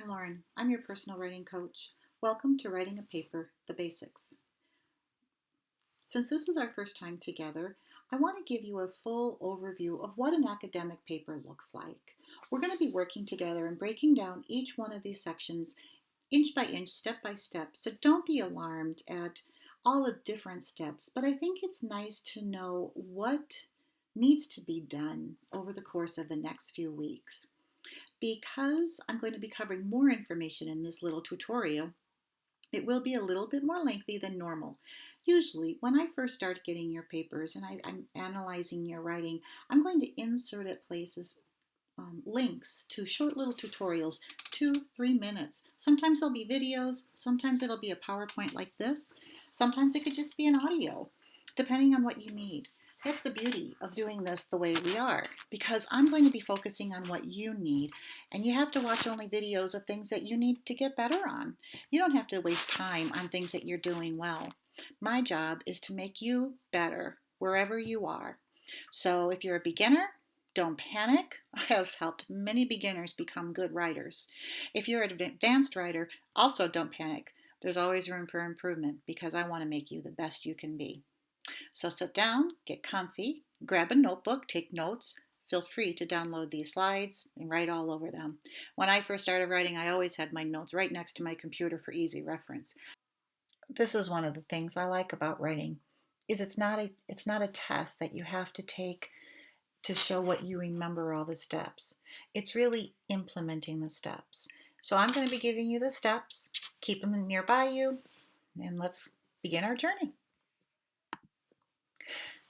I'm Lauren. I'm your personal writing coach. Welcome to Writing a Paper, The Basics. Since this is our first time together, I want to give you a full overview of what an academic paper looks like. We're going to be working together and breaking down each one of these sections inch by inch, step by step. So don't be alarmed at all the different steps, but I think it's nice to know what needs to be done over the course of the next few weeks. Because I'm going to be covering more information in this little tutorial, it will be a little bit more lengthy than normal. Usually, when I first start getting your papers and I'm analyzing your writing, I'm going to insert at places links to short little tutorials, 2-3 minutes. Sometimes they'll be videos, sometimes it'll be a PowerPoint like this, sometimes it could just be an audio, depending on what you need. That's the beauty of doing this the way we are, because I'm going to be focusing on what you need, and you have to watch only videos of things that you need to get better on. You don't have to waste time on things that you're doing well. My job is to make you better wherever you are. So if you're a beginner, don't panic. I have helped many beginners become good writers. If you're an advanced writer, also don't panic. There's always room for improvement because I want to make you the best you can be. So sit down, get comfy, grab a notebook, take notes. Feel free to download these slides and write all over them. When I first started writing, I always had my notes right next to my computer for easy reference. This is one of the things I like about writing is it's not a test that you have to take to show what you remember all the steps. It's really implementing the steps. So I'm going to be giving you the steps, keep them nearby you, and let's begin our journey.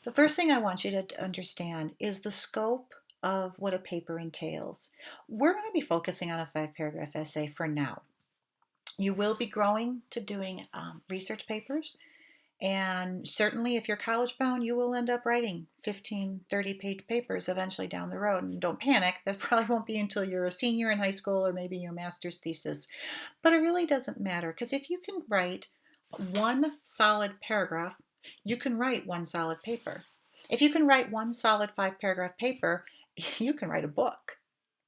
The first thing I want you to understand is the scope of what a paper entails. We're going to be focusing on a 5-paragraph essay for now. You will be growing to doing research papers. And certainly, if you're college bound, you will end up writing 15, 30-page papers eventually down the road. And don't panic, that probably won't be until you're a senior in high school or maybe your master's thesis. But it really doesn't matter because if you can write one solid paragraph, you can write one solid paper. If you can write one solid 5-paragraph paper, you can write a book.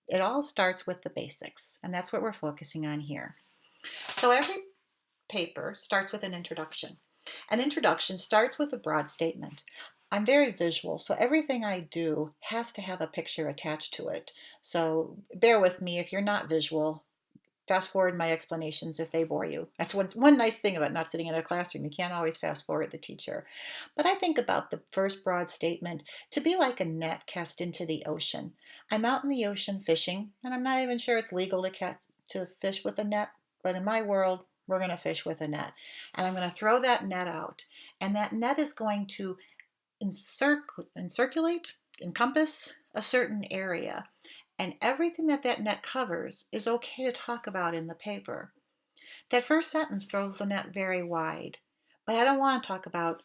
It all starts with the basics, and that's what we're focusing on here. So every paper starts with an introduction. An introduction starts with a broad statement. I'm very visual, so everything I do has to have a picture attached to it. So bear with me if you're not visual. Fast forward my explanations if they bore you. That's one nice thing about not sitting in a classroom. You can't always fast forward the teacher. But I think about the first broad statement to be like a net cast into the ocean. I'm out in the ocean fishing, and I'm not even sure it's legal to fish with a net, but in my world, we're going to fish with a net. And I'm going to throw that net out. And that net is going to encompass a certain area. And everything that net covers is okay to talk about in the paper. That first sentence throws the net very wide, but I don't want to talk about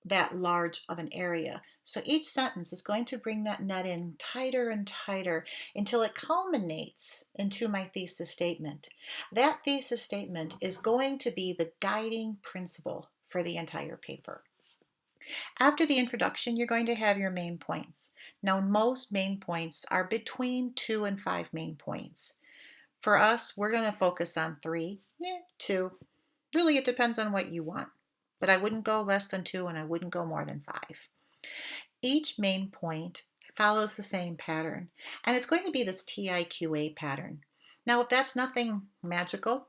that large of an area. So each sentence is going to bring that net in tighter and tighter until it culminates into my thesis statement. That thesis statement is going to be the guiding principle for the entire paper. After the introduction, you're going to have your main points. Now, most main points are between 2 and 5 main points. For us, we're going to focus on 3, 2. Really, it depends on what you want. But I wouldn't go less than 2 and I wouldn't go more than 5. Each main point follows the same pattern, and it's going to be this TIQA pattern. Now, if that's nothing magical,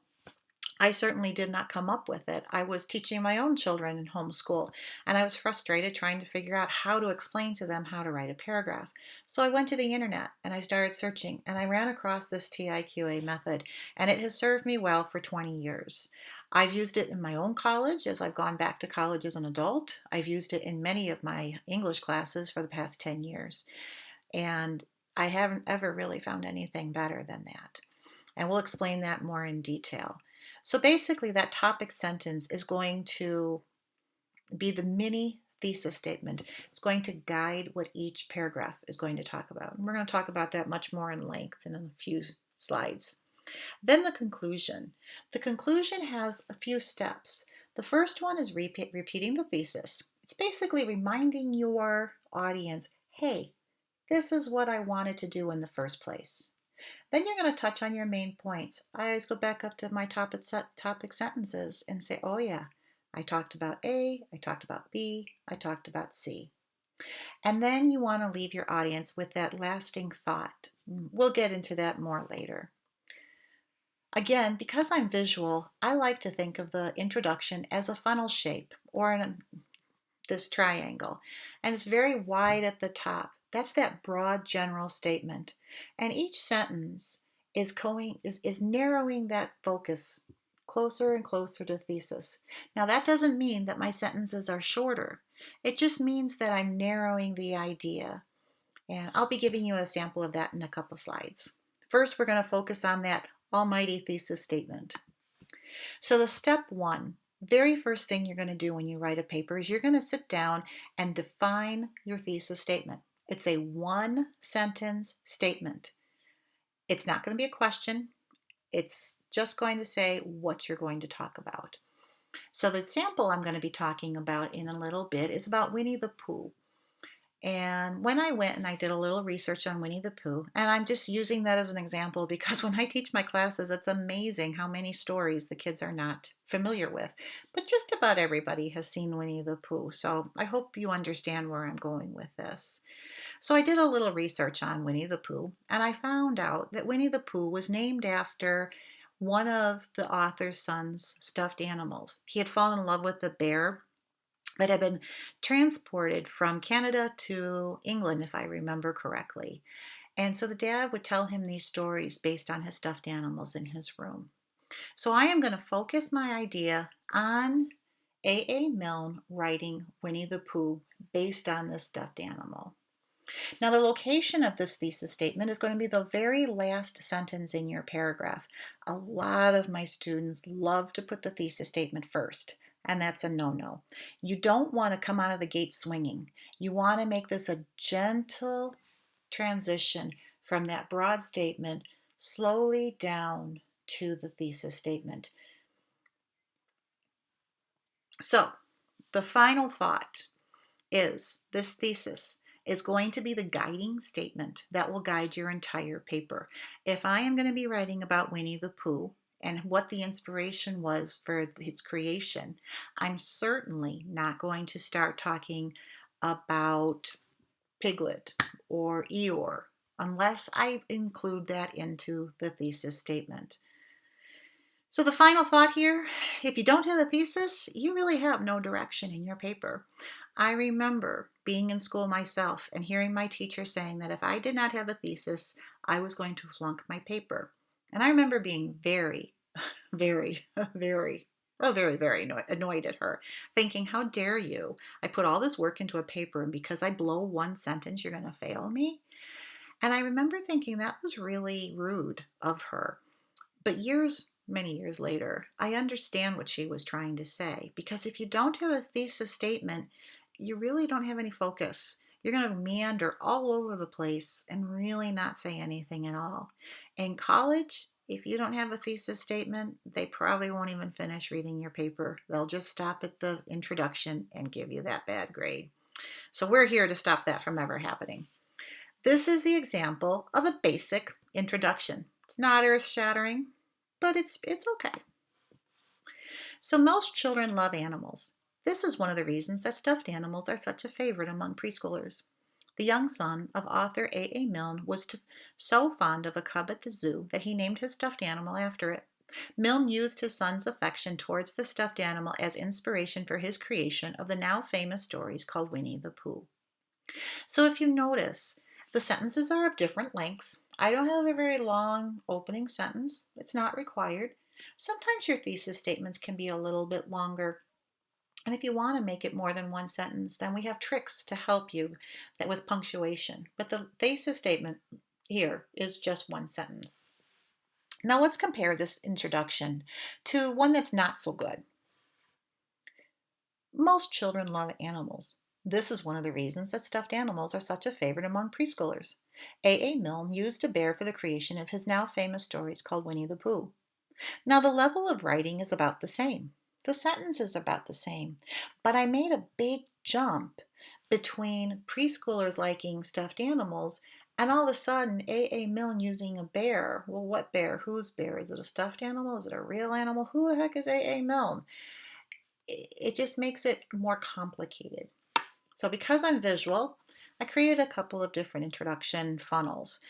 I certainly did not come up with it. I was teaching my own children in homeschool, and I was frustrated trying to figure out how to explain to them how to write a paragraph. So I went to the internet and I started searching, and I ran across this TIQA method, and it has served me well for 20 years. I've used it in my own college as I've gone back to college as an adult. I've used it in many of my English classes for the past 10 years, and I haven't ever really found anything better than that. And we'll explain that more in detail. So basically, that topic sentence is going to be the mini thesis statement. It's going to guide what each paragraph is going to talk about. And we're going to talk about that much more in length in a few slides. Then the conclusion. The conclusion has a few steps. The first one is repeating the thesis. It's basically reminding your audience, hey, this is what I wanted to do in the first place. Then you're going to touch on your main points. I always go back up to my topic sentences and say, oh yeah, I talked about A, I talked about B, I talked about C. And then you want to leave your audience with that lasting thought. We'll get into that more later. Again, because I'm visual, I like to think of the introduction as a funnel shape or this triangle. And it's very wide at the top. That's that broad general statement. And each sentence is narrowing that focus closer and closer to thesis. Now that doesn't mean that my sentences are shorter. It just means that I'm narrowing the idea. And I'll be giving you a sample of that in a couple slides. First, we're going to focus on that almighty thesis statement. So the step one, very first thing you're going to do when you write a paper is you're going to sit down and define your thesis statement. It's a one sentence statement. It's not going to be a question. It's just going to say what you're going to talk about. So the sample I'm going to be talking about in a little bit is about Winnie the Pooh. And when I went and I did a little research on Winnie the Pooh, and I'm just using that as an example because when I teach my classes, it's amazing how many stories the kids are not familiar with. But just about everybody has seen Winnie the Pooh. So I hope you understand where I'm going with this. So I did a little research on Winnie the Pooh, and I found out that Winnie the Pooh was named after one of the author's son's stuffed animals. He had fallen in love with the bear that had been transported from Canada to England, if I remember correctly. And so the dad would tell him these stories based on his stuffed animals in his room. So I am going to focus my idea on A.A. Milne writing Winnie the Pooh based on this stuffed animal. Now, the location of this thesis statement is going to be the very last sentence in your paragraph. A lot of my students love to put the thesis statement first, and that's a no-no. You don't want to come out of the gate swinging. You want to make this a gentle transition from that broad statement slowly down to the thesis statement. So, the final thought is this thesis is going to be the guiding statement that will guide your entire paper. If I am going to be writing about Winnie the Pooh and what the inspiration was for its creation, I'm certainly not going to start talking about Piglet or Eeyore unless I include that into the thesis statement. So the final thought here, if you don't have a thesis, you really have no direction in your paper. I remember being in school myself and hearing my teacher saying that if I did not have a thesis, I was going to flunk my paper. And I remember being very, very, very annoyed at her, thinking, how dare you? I put all this work into a paper, and because I blow one sentence, you're going to fail me? And I remember thinking that was really rude of her. But many years later, I understand what she was trying to say, because if you don't have a thesis statement, you really don't have any focus. You're going to meander all over the place and really not say anything at all. In college, if you don't have a thesis statement, they probably won't even finish reading your paper. They'll just stop at the introduction and give you that bad grade. So we're here to stop that from ever happening. This is the example of a basic introduction. It's not earth-shattering, but it's okay. So most children love animals. This is one of the reasons that stuffed animals are such a favorite among preschoolers. The young son of author A.A. Milne was so fond of a cub at the zoo that he named his stuffed animal after it. Milne used his son's affection towards the stuffed animal as inspiration for his creation of the now famous stories called Winnie the Pooh. So if you notice, the sentences are of different lengths. I don't have a very long opening sentence. It's not required. Sometimes your thesis statements can be a little bit longer. And if you want to make it more than one sentence, then we have tricks to help you with punctuation. But the thesis statement here is just one sentence. Now let's compare this introduction to one that's not so good. Most children love animals. This is one of the reasons that stuffed animals are such a favorite among preschoolers. A.A. Milne used a bear for the creation of his now famous stories called Winnie the Pooh. Now the level of writing is about the same. The sentence is about the same, but I made a big jump between preschoolers liking stuffed animals And all of a sudden, A.A. Milne using a bear. Well, what bear? Whose bear? Is it a stuffed animal? Is it a real animal? Who the heck is A.A. Milne? It just makes it more complicated. So because I'm visual, I created a couple of different introduction funnels.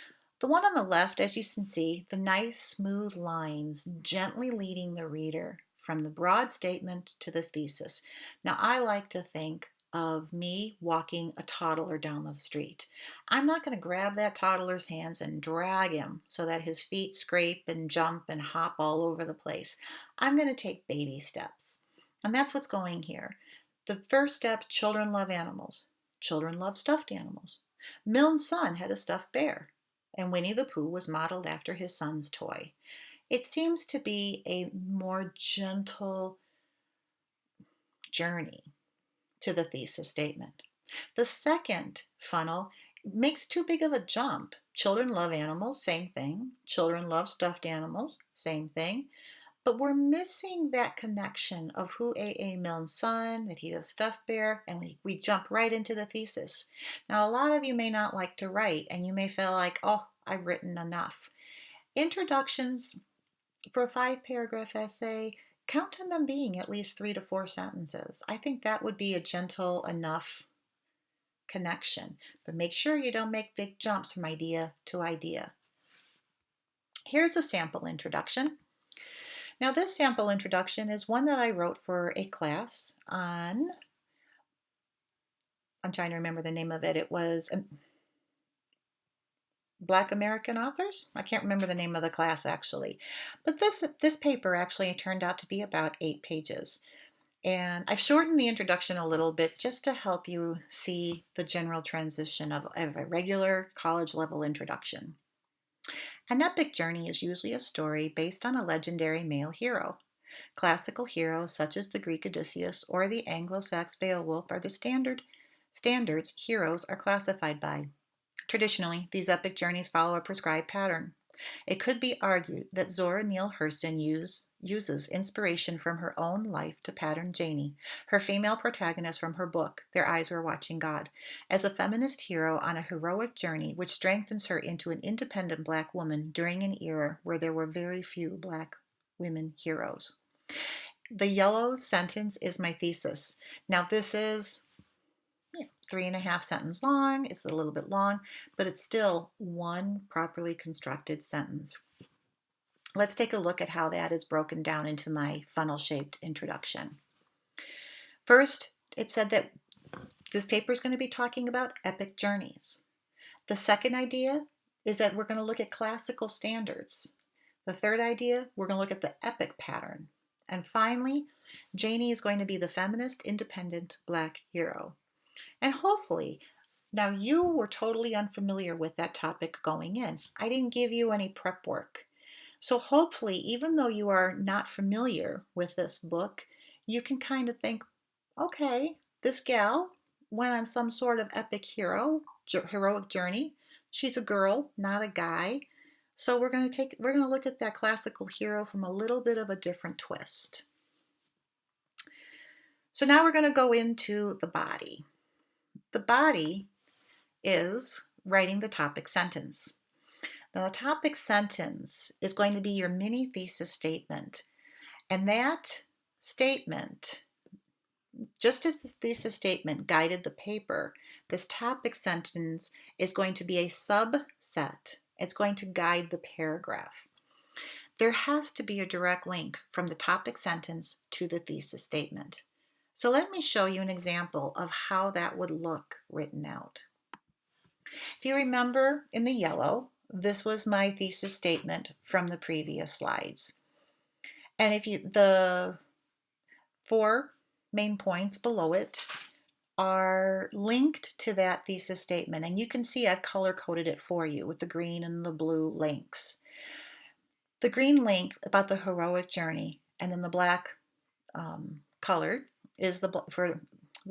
The one on the left, as you can see, the nice smooth lines gently leading the reader from the broad statement to the thesis. Now, I like to think of me walking a toddler down the street. I'm not going to grab that toddler's hands and drag him so that his feet scrape and jump and hop all over the place. I'm going to take baby steps. And that's what's going here. The first step, children love animals. Children love stuffed animals. Milne's son had a stuffed bear, and Winnie the Pooh was modeled after his son's toy. It seems to be a more gentle journey to the thesis statement. The second funnel makes too big of a jump. Children love animals, same thing. Children love stuffed animals, same thing. But we're missing that connection of who A.A. Milne's son, that he's a stuffed bear, and we jump right into the thesis. Now, a lot of you may not like to write, and you may feel like, oh, I've written enough. Introductions for a 5-paragraph essay, count on them being at least 3 to 4 sentences. I think that would be a gentle enough connection, but make sure you don't make big jumps from idea to idea. Here's a sample introduction. Now, this sample introduction is one that I wrote for a class on, I'm trying to remember the name of it. It was Black American authors. I can't remember the name of the class actually. But this paper actually turned out to be about 8 pages. And I've shortened the introduction a little bit just to help you see the general transition of a regular college level introduction. An epic journey is usually a story based on a legendary male hero. Classical heroes such as the Greek Odysseus or the Anglo-Saxon Beowulf are the standards heroes are classified by. Traditionally, these epic journeys follow a prescribed pattern. It could be argued that Zora Neale Hurston uses inspiration from her own life to pattern Janie, her female protagonist from her book, Their Eyes Were Watching God, as a feminist hero on a heroic journey which strengthens her into an independent Black woman during an era where there were very few Black women heroes. The yellow sentence is my thesis. Now, this is 3.5 sentences long. It's a little bit long, but it's still one properly constructed sentence. Let's take a look at how that is broken down into my funnel-shaped introduction. First, it said that this paper is going to be talking about epic journeys. The second idea is that we're going to look at classical standards. The third idea, we're going to look at the epic pattern. And finally, Janie is going to be the feminist, independent Black hero. And hopefully, now you were totally unfamiliar with that topic going in. I didn't give you any prep work. So hopefully, even though you are not familiar with this book, you can kind of think, okay, this gal went on some sort of epic heroic journey. She's a girl, not a guy. So we're going to look at that classical hero from a little bit of a different twist. So now we're going to go into the body. The body is writing the topic sentence. Now, the topic sentence is going to be your mini thesis statement. And that statement, just as the thesis statement guided the paper, this topic sentence is going to be a subset. It's going to guide the paragraph. There has to be a direct link from the topic sentence to the thesis statement. So let me show you an example of how that would look written out. If you remember in the yellow, this was my thesis statement from the previous slides. And the 4 main points below it are linked to that thesis statement. And you can see I've color-coded it for you with the green and the blue links. The green link about the heroic journey, and then the black color is the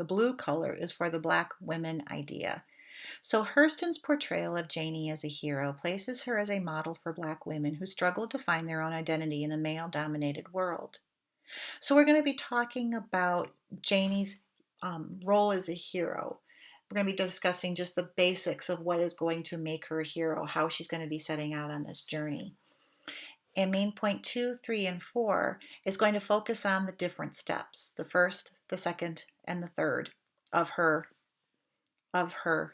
blue color is for the Black women idea. So Hurston's portrayal of Janie as a hero places her as a model for Black women who struggle to find their own identity in a male-dominated world. So we're going to be talking about Janie's role as a hero. We're going to be discussing just the basics of what is going to make her a hero, how she's going to be setting out on this journey. And main point 2, 3, and 4 is going to focus on the different steps, the first, the second, and the third of her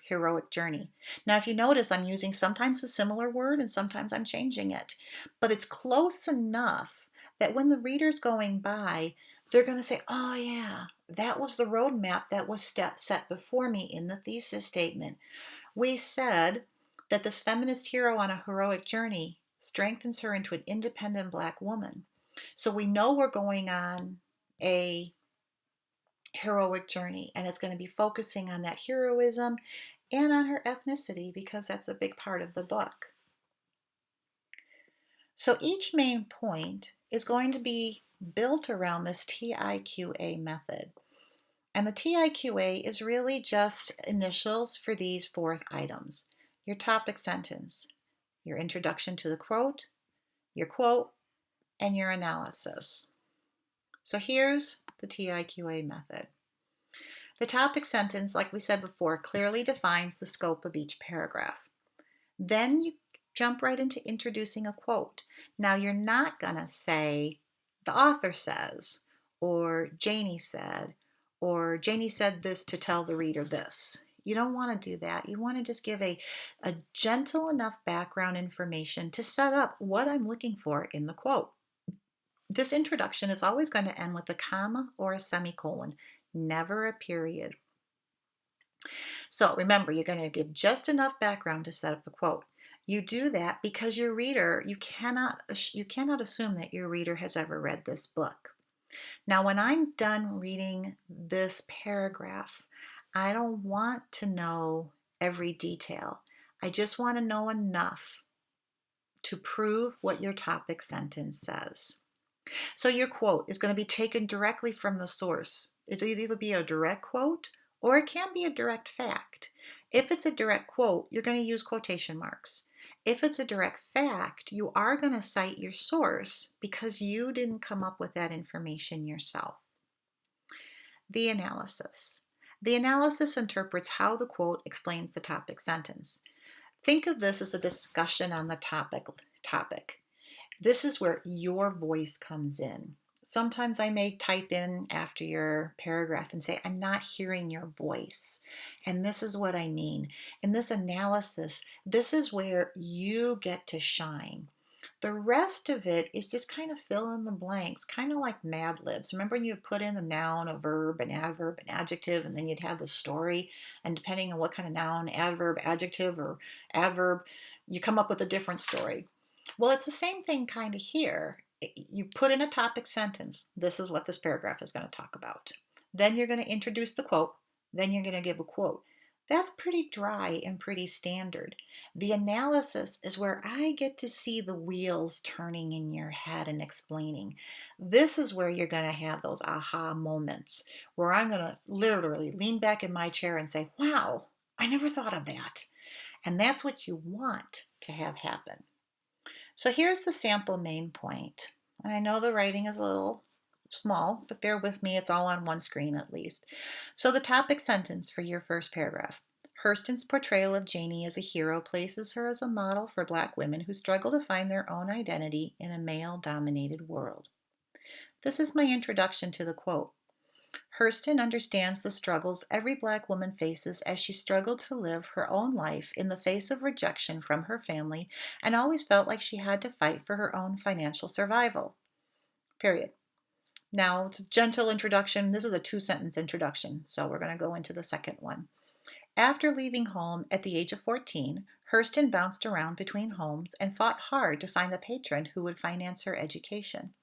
heroic journey. Now, if you notice, I'm using sometimes a similar word and sometimes I'm changing it, but it's close enough that when the reader's going by, they're going to say, oh yeah, that was the roadmap that was set before me in the thesis statement. We said that this feminist hero on a heroic journey strengthens her into an independent Black woman. So we know we're going on a heroic journey, and it's going to be focusing on that heroism and on her ethnicity because that's a big part of the book. So each main point is going to be built around this TIQA method. And the TIQA is really just initials for these 4 items: your topic sentence, your introduction to the quote, your quote, and your analysis. So here's the TIQA method. The topic sentence, like we said before, clearly defines the scope of each paragraph. Then you jump right into introducing a quote. Now, you're not going to say, the author says, or Janie said this to tell the reader this. You don't want to do that. You want to just give a gentle enough background information to set up what I'm looking for in the quote. This introduction is always going to end with a comma or a semicolon, never a period. So remember, you're going to give just enough background to set up the quote. You do that because your reader, you cannot assume that your reader has ever read this book. Now, when I'm done reading this paragraph, I don't want to know every detail. I just want to know enough to prove what your topic sentence says. So your quote is going to be taken directly from the source. It'll either be a direct quote or it can be a direct fact. If it's a direct quote, you're going to use quotation marks. If it's a direct fact, you are going to cite your source because you didn't come up with that information yourself. The analysis. The analysis interprets how the quote explains the topic sentence. Think of this as a discussion on the topic. This is where your voice comes in. Sometimes I may type in after your paragraph and say, I'm not hearing your voice. And this is what I mean. In this analysis, this is where you get to shine. The rest of it is just kind of fill in the blanks, kind of like Mad Libs. Remember when you'd put in a noun, a verb, an adverb, an adjective, and then you'd have the story. And depending on what kind of noun, adverb, adjective, or adverb, you come up with a different story. Well, it's the same thing kind of here. You put in a topic sentence. This is what this paragraph is going to talk about. Then you're going to introduce the quote. Then you're going to give a quote. That's pretty dry and pretty standard. The analysis is where I get to see the wheels turning in your head and explaining. This is where you're going to have those aha moments where I'm going to literally lean back in my chair and say, wow, I never thought of that. And that's what you want to have happen. So here's the sample main point. And I know the writing is a little small, but bear with me, it's all on one screen at least. So the topic sentence for your first paragraph. Hurston's portrayal of Janie as a hero places her as a model for Black women who struggle to find their own identity in a male-dominated world. This is my introduction to the quote. Hurston understands the struggles every Black woman faces as she struggled to live her own life in the face of rejection from her family and always felt like she had to fight for her own financial survival. Period. Now, it's a gentle introduction. This is a 2-sentence introduction, so we're going to go into the second one. After leaving home at the age of 14, Hurston bounced around between homes and fought hard to find the patron who would finance her education.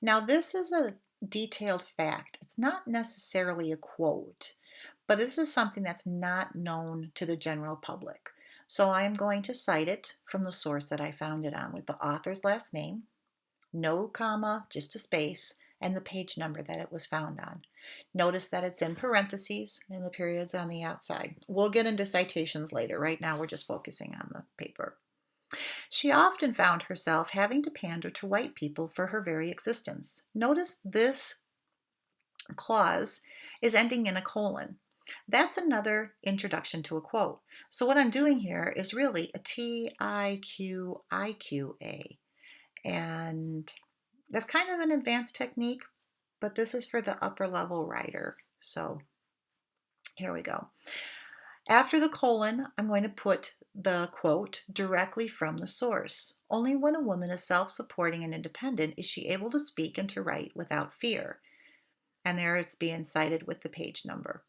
Now, this is a detailed fact. It's not necessarily a quote, but this is something that's not known to the general public. So I'm going to cite it from the source that I found it on with the author's last name, no comma, just a space, and the page number that it was found on. Notice that it's in parentheses and the period's on the outside. We'll get into citations later. Right now we're just focusing on the paper. She often found herself having to pander to white people for her very existence. Notice this clause is ending in a colon. That's another introduction to a quote. So what I'm doing here is really a TIQIQA. And that's kind of an advanced technique, but this is for the upper level writer. So here we go. After the colon, I'm going to put the quote directly from the source. Only when a woman is self-supporting and independent is she able to speak and to write without fear. And there it's being cited with the page number.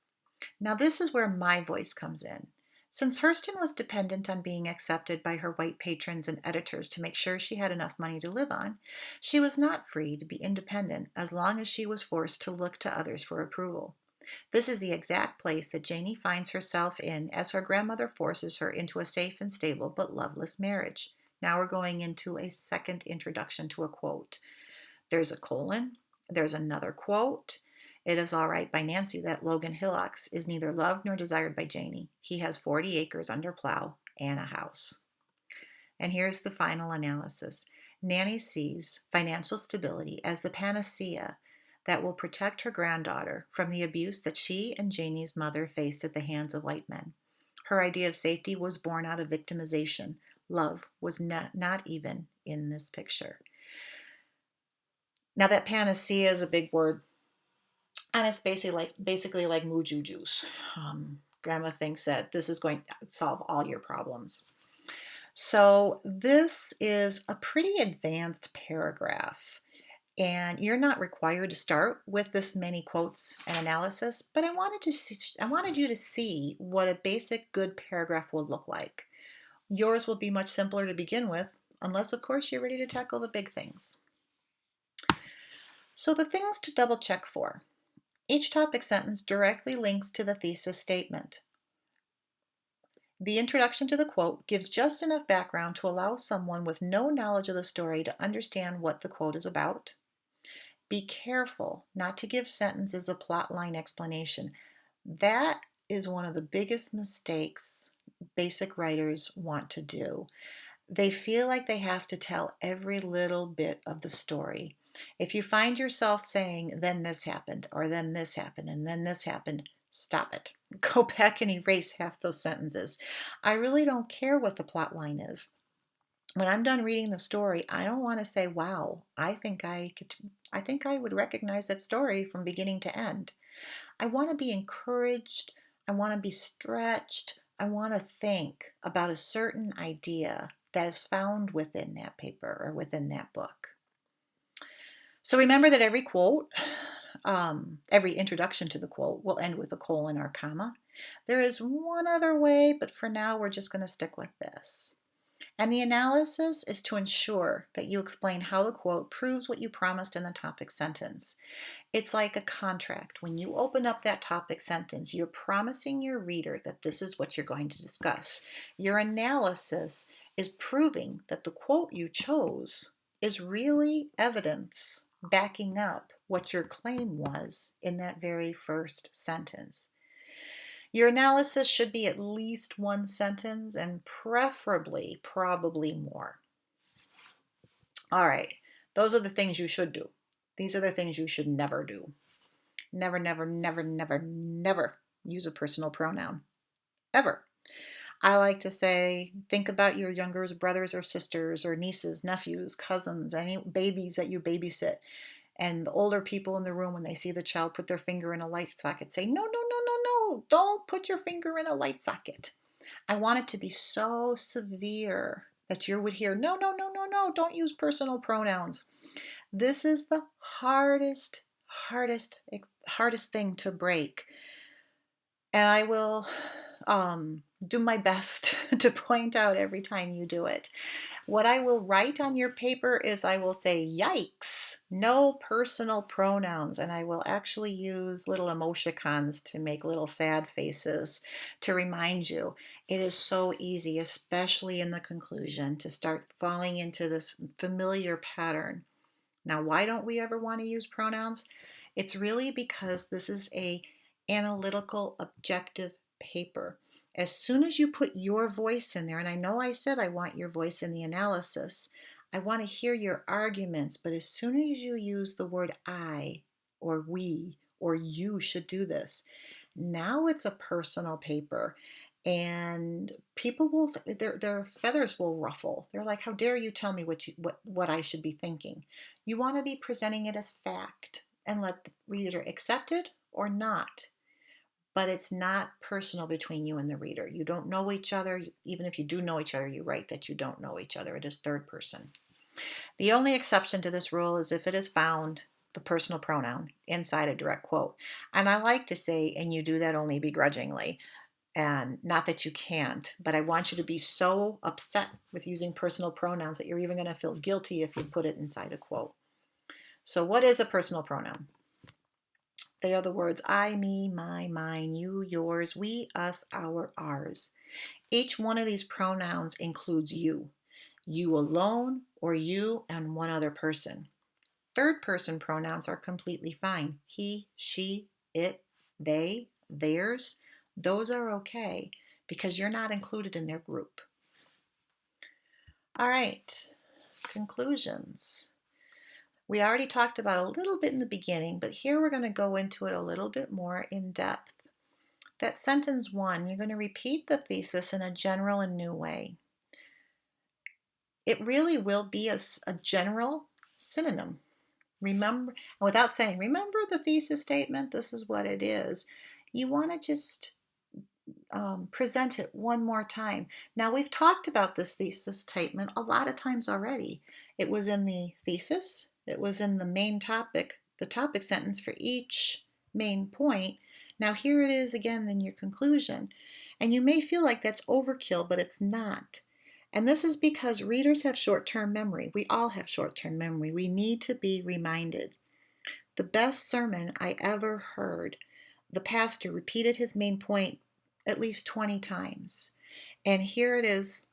Now this is where my voice comes in. Since Hurston was dependent on being accepted by her white patrons and editors to make sure she had enough money to live on, she was not free to be independent as long as she was forced to look to others for approval. This is the exact place that Janie finds herself in as her grandmother forces her into a safe and stable but loveless marriage. Now we're going into a second introduction to a quote. There's a colon, there's another quote. It is all right by Nancy that Logan Hillocks is neither loved nor desired by Janie. He has 40 acres under plow and a house. And here's the final analysis. Nanny sees financial stability as the panacea that will protect her granddaughter from the abuse that she and Janie's mother faced at the hands of white men. Her idea of safety was born out of victimization. Love was not even in this picture. Now that panacea is a big word, and it's basically like muju juice. Grandma thinks that this is going to solve all your problems. So this is a pretty advanced paragraph, and you're not required to start with this many quotes and analysis, but I wanted you to see what a basic good paragraph will look like. Yours will be much simpler to begin with, unless of course you're ready to tackle the big things. So the things to double check for. Each topic sentence directly links to the thesis statement. The introduction to the quote gives just enough background to allow someone with no knowledge of the story to understand what the quote is about. Be careful not to give sentences a plotline explanation. That is one of the biggest mistakes basic writers want to do. They feel like they have to tell every little bit of the story. If you find yourself saying, then this happened, or then this happened, and then this happened, stop it. Go back and erase half those sentences. I really don't care what the plot line is. When I'm done reading the story, I don't want to say, wow, I think I would recognize that story from beginning to end. I want to be encouraged. I want to be stretched. I want to think about a certain idea that is found within that paper or within that book. So remember that every quote, every introduction to the quote will end with a colon or comma. There is one other way, but for now we're just going to stick with this. And the analysis is to ensure that you explain how the quote proves what you promised in the topic sentence. It's like a contract. When you open up that topic sentence, you're promising your reader that this is what you're going to discuss. Your analysis is proving that the quote you chose is really evidence backing up what your claim was in that very first sentence. Your analysis should be at least one sentence and preferably, probably more. All right, those are the things you should do. These are the things you should never do. Never, never, never, never, never use a personal pronoun. Ever. I like to say, think about your younger brothers or sisters or nieces, nephews, cousins, any babies that you babysit. And the older people in the room, when they see the child put their finger in a light socket, say, no, no, no, no, no, don't put your finger in a light socket. I want it to be so severe that you would hear, no, no, no, no, no, don't use personal pronouns. This is the hardest thing to break. And I will do my best to point out every time you do it. What I will write on your paper is I will say, yikes, no personal pronouns. And I will actually use little emoticons to make little sad faces to remind you. It is so easy, especially in the conclusion, to start falling into this familiar pattern. Now, why don't we ever want to use pronouns? It's really because this is a analytical, objective paper. As soon as you put your voice in there, and I know I said I want your voice in the analysis, I want to hear your arguments, but as soon as you use the word I or we or you should do this, Now it's a personal paper, and people will their feathers will ruffle. They're like, "How dare you tell me what I should be thinking?" You want to be presenting it as fact and let the reader accept it or not. But it's not personal between you and the reader. You don't know each other. Even if you do know each other, you write that you don't know each other. It is third person. The only exception to this rule is if it is found the personal pronoun inside a direct quote. And I like to say, and you do that only begrudgingly, and not that you can't, but I want you to be so upset with using personal pronouns that you're even going to feel guilty if you put it inside a quote. So, what is a personal pronoun? They are the words I, me, my, mine, you, yours, we, us, our, ours. Each one of these pronouns includes you alone, or you and one other person. Third person pronouns are completely fine. He, she, it, they, theirs. Those are okay because you're not included in their group. All right, conclusions. We already talked about a little bit in the beginning, but here we're going to go into it a little bit more in depth. That sentence 1, you're going to repeat the thesis in a general and new way. It really will be a general synonym. Remember, without saying, remember the thesis statement, this is what it is. You want to just present it one more time. Now, we've talked about this thesis statement a lot of times already. It was in the thesis, it was in the main topic, the topic sentence for each main point. Now, here it is again in your conclusion. And you may feel like that's overkill, but it's not. And this is because readers have short-term memory. We all have short-term memory. We need to be reminded. The best sermon I ever heard, the pastor repeated his main point at least 20 times. And here it is,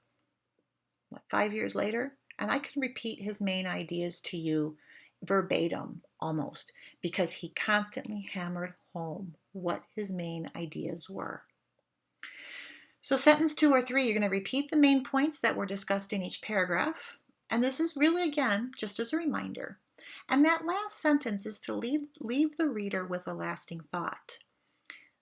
5 years later, and I can repeat his main ideas to you verbatim almost, because he constantly hammered home what his main ideas were. So sentence 2 or 3, you're going to repeat the main points that were discussed in each paragraph. And this is really, again, just as a reminder. And that last sentence is to leave the reader with a lasting thought.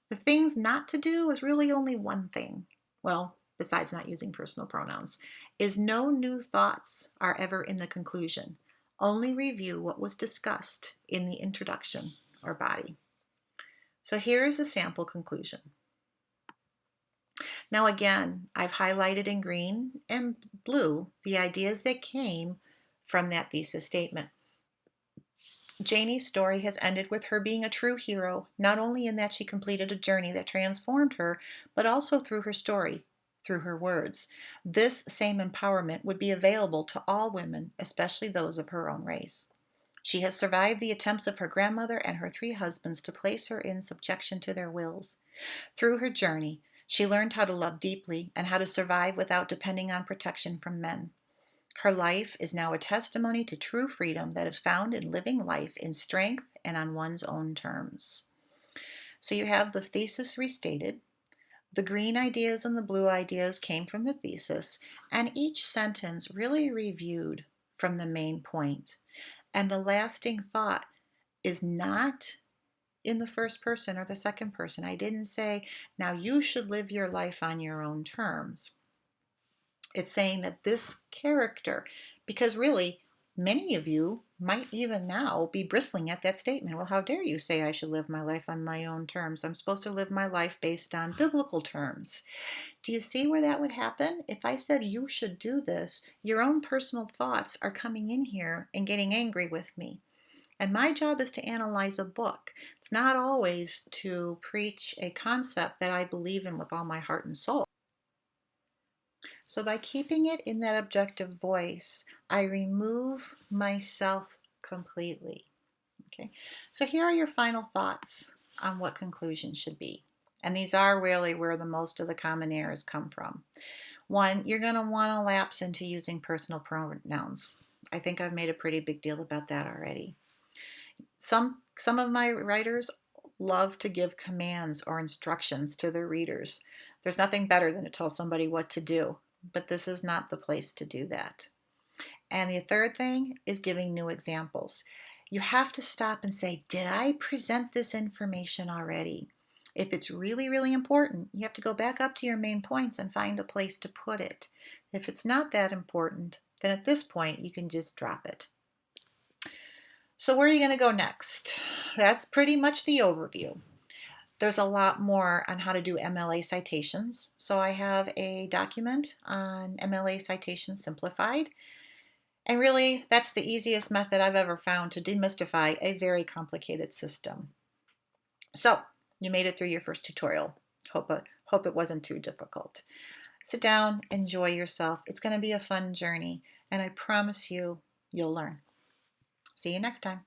The things not to do is really only one thing. Well, besides not using personal pronouns, is no new thoughts are ever in the conclusion. Only review what was discussed in the introduction or body. So here is a sample conclusion. Now again, I've highlighted in green and blue the ideas that came from that thesis statement. Janie's story has ended with her being a true hero, not only in that she completed a journey that transformed her, but also through her story, through her words. This same empowerment would be available to all women, especially those of her own race. She has survived the attempts of her grandmother and her 3 husbands to place her in subjection to their wills. Through her journey, she learned how to love deeply and how to survive without depending on protection from men. Her life is now a testimony to true freedom that is found in living life in strength and on one's own terms. So you have the thesis restated. The green ideas and the blue ideas came from the thesis, and each sentence really reviewed from the main point. And the lasting thought is not in the first person or the second person. I didn't say, now you should live your life on your own terms. It's saying that this character, because really, many of you might even now be bristling at that statement. Well, how dare you say I should live my life on my own terms? I'm supposed to live my life based on biblical terms. Do you see where that would happen? If I said you should do this, your own personal thoughts are coming in here and getting angry with me. And my job is to analyze a book. It's not always to preach a concept that I believe in with all my heart and soul. So by keeping it in that objective voice, I remove myself completely. Okay, so here are your final thoughts on what conclusion should be. And these are really where the most of the common errors come from. 1, you're going to want to lapse into using personal pronouns. I think I've made a pretty big deal about that already. Some of my writers love to give commands or instructions to their readers. There's nothing better than to tell somebody what to do, but this is not the place to do that. And the third thing is giving new examples. You have to stop and say, did I present this information already? If it's really, really important, you have to go back up to your main points and find a place to put it. If it's not that important, then at this point you can just drop it. So where are you going to go next? That's pretty much the overview. There's a lot more on how to do MLA citations. So I have a document on MLA Citations Simplified. And really, that's the easiest method I've ever found to demystify a very complicated system. So you made it through your first tutorial. Hope it wasn't too difficult. Sit down, enjoy yourself. It's going to be a fun journey, and I promise you, you'll learn. See you next time.